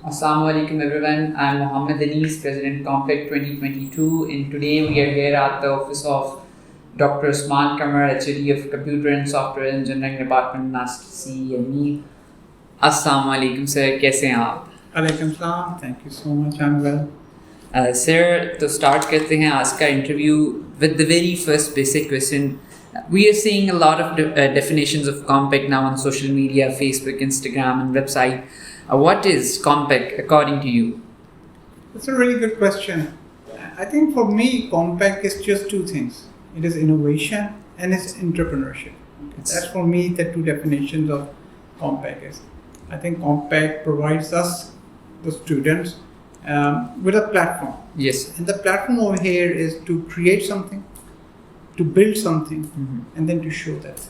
Assalamu alaikum everyone. I'm Mohammed Anis, President COMPPEC 2022, and today we are here at the office of Dr. Usman Qamar HOD of Computer and Software Engineering Department, CME. Assalamu alaikum sir, कैसे हैं आप? Alaikum salam. Thank you so much. I'm well. Sir, to start करते हैं आज का interview with the very first basic question. We are seeing a lot of definitions of COMPPEC now on social media, Facebook, Instagram, and website. What is COMPPEC according to you? That's a really good question. I think for me, COMPPEC is just two things. It is innovation and it's entrepreneurship. That's for me the two definitions of COMPPEC is. I think COMPPEC provides us, the students, with a platform. Yes. And the platform over here is to create something, to build something, and then to show that.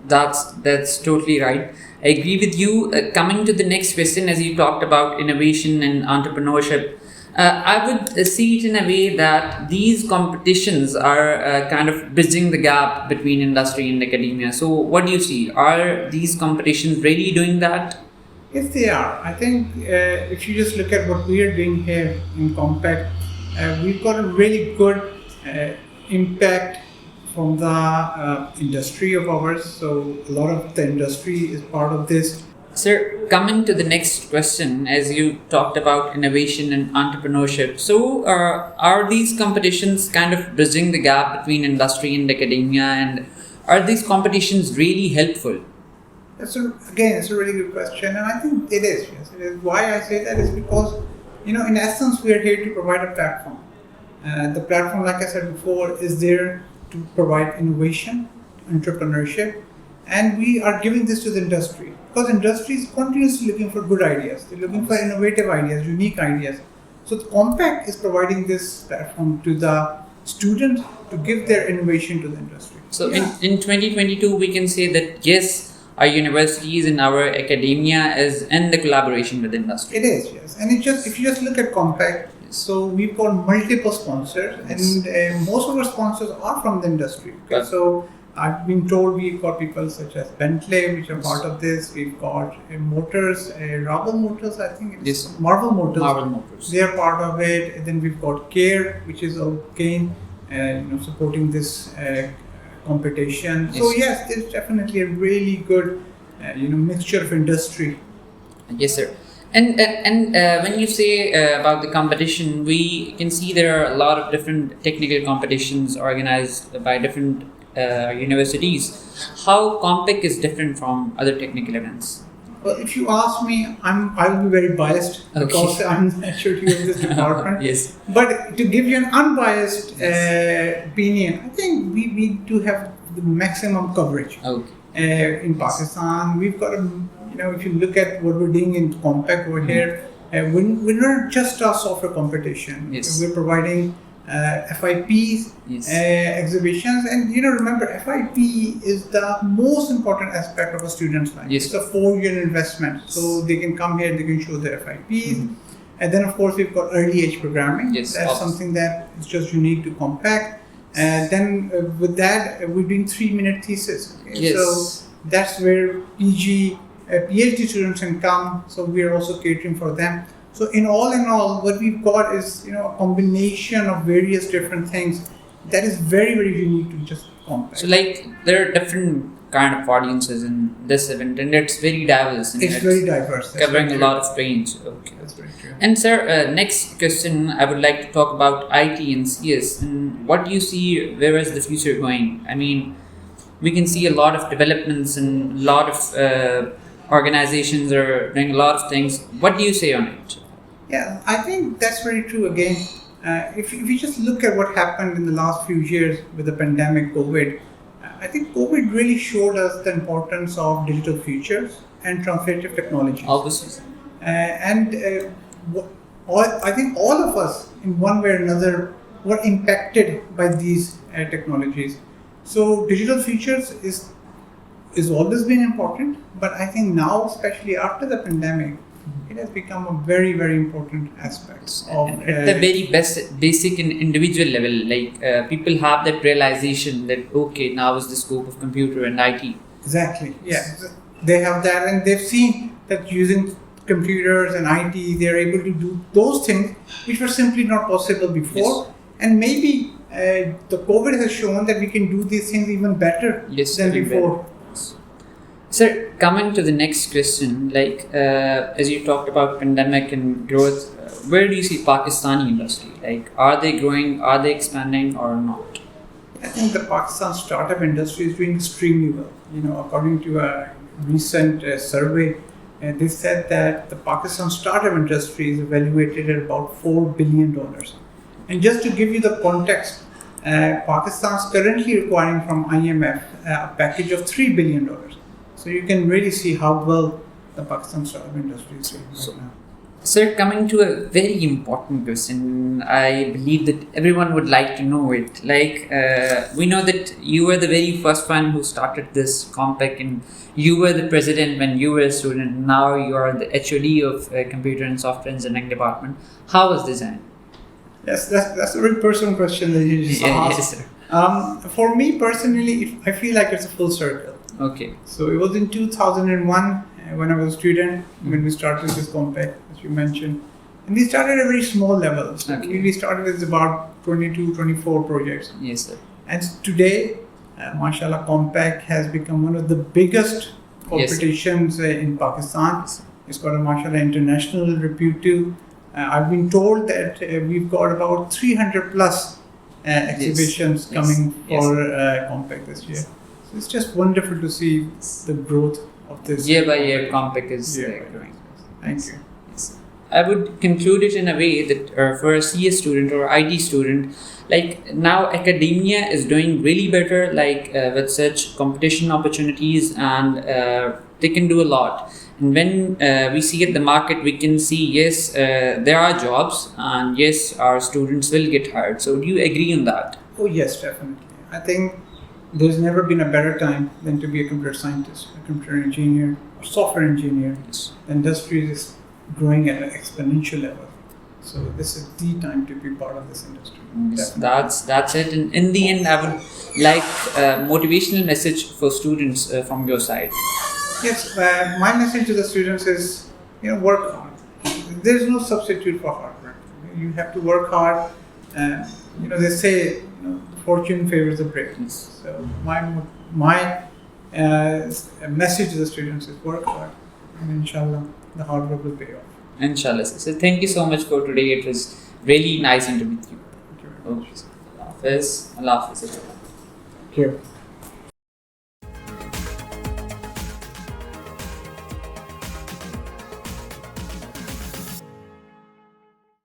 That's totally right. I agree with you. Coming to the next question, as you talked about innovation and entrepreneurship, I would see it in a way that these competitions are kind of bridging the gap between industry and academia. So what do you see? Are these competitions really doing that? Yes, they are. I think if you just look at what we are doing here in COMPPEC, we've got a really good impact from the industry of ours. So a lot of the industry is part of this. Sir, coming to the next question, as you talked about innovation and entrepreneurship, so are these competitions kind of bridging the gap between industry and academia, and are these competitions really helpful? It's a really good question, and I think it is. Yes, it is. Why I say that is because, in essence, we are here to provide a platform. The platform, like I said before, is there to provide innovation, entrepreneurship, and we are giving this to the industry because industry is continuously looking for good ideas. They're looking for innovative ideas, unique ideas. So the COMPPEC is providing this platform to the students to give their innovation to the industry. So in 2022, we can say that yes, our universities and our academia is in the collaboration with industry. It is, yes. And if you just look at COMPPEC, so we've got multiple sponsors, and most of our sponsors are from the industry. Okay? So I've been told we've got people such as Bentley, which are part of this. We've got Motors, Marvel Motors, I think it's Marvel Motors. Marvel Motors. They are part of it. And then we've got CARE, which is again, supporting this competition. Yes. So yes, there's definitely a really good, mixture of industry. Yes, sir. And when you say about the competition, we can see there are a lot of different technical competitions organized by different universities. How COMPPEC is different from other technical events? Well, if you ask me, I will be very biased because I'm actually of this department. Yes. But to give you an unbiased opinion, I think we do have the maximum coverage. Okay. In Pakistan, we've got if you look at what we're doing in COMPPEC over here, we're not just a software competition. Yes. We're providing FIPs, exhibitions, and remember, FIP is the most important aspect of a student's life. Yes. It's a 4-year investment, so they can come here, they can show their FIPs, and then of course we've got early age programming. Yes. That's something that is just unique to COMPPEC. And then with that, we're doing 3-minute thesis. Okay? Yes. So that's where PhD students can come. So we are also catering for them. So in all, what we've got is a combination of various different things that is very, very unique to just COMPPEC. So there are different kind of audiences in this event, and it's very diverse. And it's very diverse. Covering a lot of range. Okay. That's very true. And sir, next question, I would like to talk about IT and CS. And what do you see, where is the future going? I mean, we can see a lot of developments and a lot of organizations are doing a lot of things. What do you say on it? Yeah, I think that's very true. Again, if you just look at what happened in the last few years with the pandemic, COVID, I think COVID really showed us the importance of digital futures and transformative technologies. Obviously. I think all of us, in one way or another, were impacted by these technologies. So digital futures is always been important, but I think now, especially after the pandemic, it has become a very, very important aspect of at the very basic and individual level. Like people have that realization that okay, now is the scope of computer and IT. Exactly. Yeah, they have that, and they've seen that using computers and IT, they're able to do those things which were simply not possible before. Yes. And maybe the COVID has shown that we can do these things even better than before. Sir, coming to the next question, like as you talked about pandemic and growth, where do you see Pakistani industry? Like, are they growing, are they expanding or not? I think the Pakistan startup industry is doing extremely well. According to a recent survey, they said that the Pakistan startup industry is evaluated at about $4 billion. And just to give you the context, Pakistan is currently requiring from IMF a package of $3 billion. So you can really see how well the Pakistan startup industry is doing right now. Sir, coming to a very important question, I believe that everyone would like to know it. Like, we know that you were the very first one who started this COMPPEC, and you were the president when you were a student. Now you are the HOD of Computer and Software Engineering Department. How was this done? Yes, that's a very personal question that you just asked. Yes, sir. For me personally, I feel like it's a full circle. Okay. So it was in 2001 when I was a student, when we started this COMPPEC, as you mentioned. And we started at a very small level. So Okay. we started with about 22, 24 projects. Yes, sir. And today, mashallah, COMPPEC has become one of the biggest competitions in Pakistan. It's got a mashallah international repute too. I've been told that we've got about 300 plus exhibitions coming for COMPPEC this year. So it's just wonderful to see the growth of this. Year by year, COMPPEC is Yeah. growing. Thank you. Yes. I would conclude it in a way that for a CS student or IT student, like now academia is doing really better, like with such competition opportunities, and they can do a lot. And when we see at the market, we can see, yes, there are jobs, and yes, our students will get hired. So do you agree on that? Oh yes, definitely. I think there's never been a better time than to be a computer scientist, a computer engineer, or software engineer. Yes. The industry is growing at an exponential level. So this is the time to be part of this industry. Yes, Definitely. that's it. And in the end, I would like a motivational message for students from your side. Yes, my message to the students is, work hard. There is no substitute for hard work. You have to work hard. They say, fortune favors the brave. Yes. So my message to the students is work hard, and inshallah, the hard work will pay off. Inshallah. So thank you so much for today. It was really nice interview with you. Thank you very much. Okay. Allah Hafiz. Allah Hafiz. Thank you.